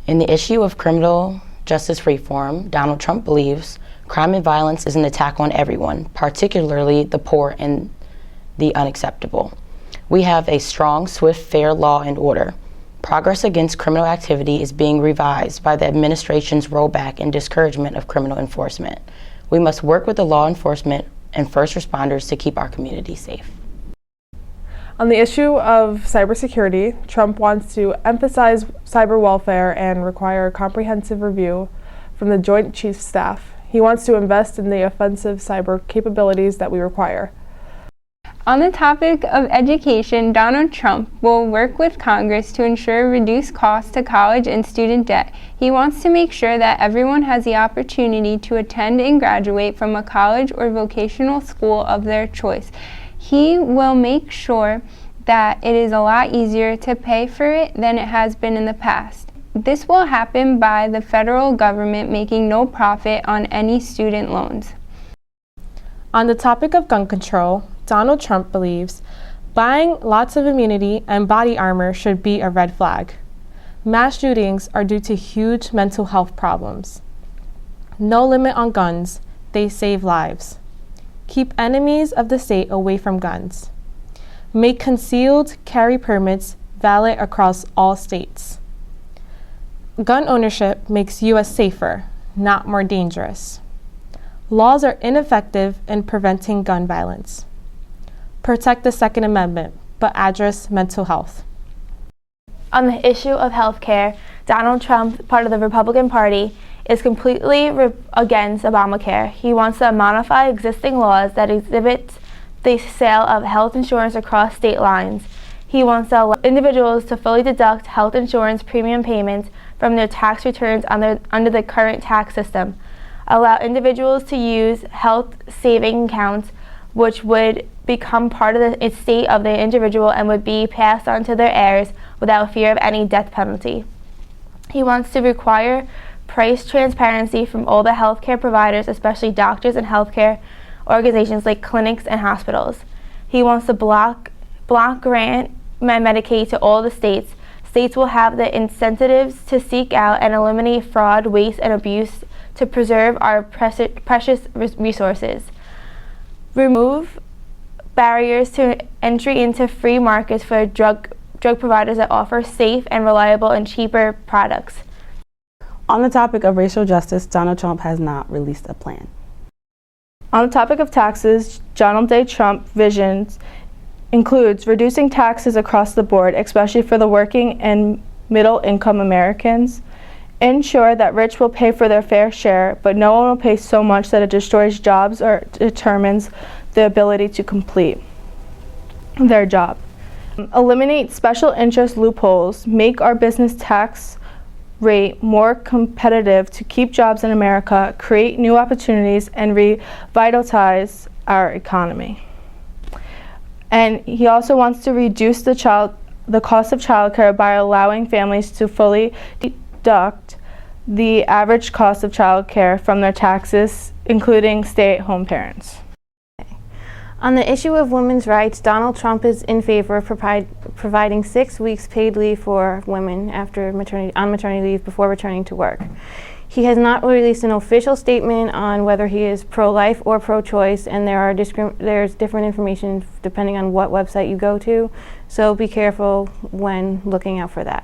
In the issue of criminal justice reform, Donald Trump believes crime and violence is an attack on everyone, particularly the poor and the unacceptable. We have a strong, swift, fair law and order. Progress against criminal activity is being revised by the administration's rollback and discouragement of criminal enforcement. We must work with the law enforcement and first responders to keep our community safe. On the issue of cybersecurity, Trump wants to emphasize cyber welfare and require a comprehensive review from the Joint Chiefs Staff. He wants to invest in the offensive cyber capabilities that we require. On the topic of education, Donald Trump will work with Congress to ensure reduced costs to college and student debt. He wants to make sure that everyone has the opportunity to attend and graduate from a college or vocational school of their choice. He will make sure that it is a lot easier to pay for it than it has been in the past. This will happen by the federal government making no profit on any student loans. On the topic of gun control, Donald Trump believes buying lots of immunity and body armor should be a red flag. Mass shootings are due to huge mental health problems. No limit on guns, they save lives. Keep enemies of the state away from guns. Make concealed carry permits valid across all states. Gun ownership makes U.S. safer, not more dangerous. Laws are ineffective in preventing gun violence. Protect the Second Amendment, but address mental health. On the issue of health care, Donald Trump, part of the Republican Party, is completely against Obamacare. He wants to modify existing laws that exhibit the sale of health insurance across state lines. He wants to allow individuals to fully deduct health insurance premium payments from their tax returns under the current tax system. Allow individuals to use health saving accounts, which would become part of the estate of the individual and would be passed on to their heirs without fear of any death penalty. He wants to require price transparency from all the healthcare providers, especially doctors and healthcare organizations like clinics and hospitals. He wants to block grant Medicaid to all the states. States will have the incentives to seek out and eliminate fraud, waste, and abuse to preserve our precious resources. Remove barriers to entry into free markets for drug providers that offer safe and reliable and cheaper products. On the topic of racial justice, Donald Trump has not released a plan. On the topic of taxes, Donald J. Trump visions includes reducing taxes across the board, especially for the working and middle-income Americans. Ensure that rich will pay for their fair share, but no one will pay so much that it destroys jobs or determines the ability to complete their job. Eliminate special interest loopholes, make our business tax rate more competitive to keep jobs in America, create new opportunities, and revitalize our economy. And he also wants to reduce the cost of childcare by allowing families to fully deduct the average cost of childcare from their taxes, including stay-at-home parents. On the issue of women's rights, Donald Trump is in favor of providing 6 weeks paid leave for women on maternity leave before returning to work. He has not released an official statement on whether he is pro-life or pro-choice, and there's different information depending on what website you go to, so be careful when looking out for that.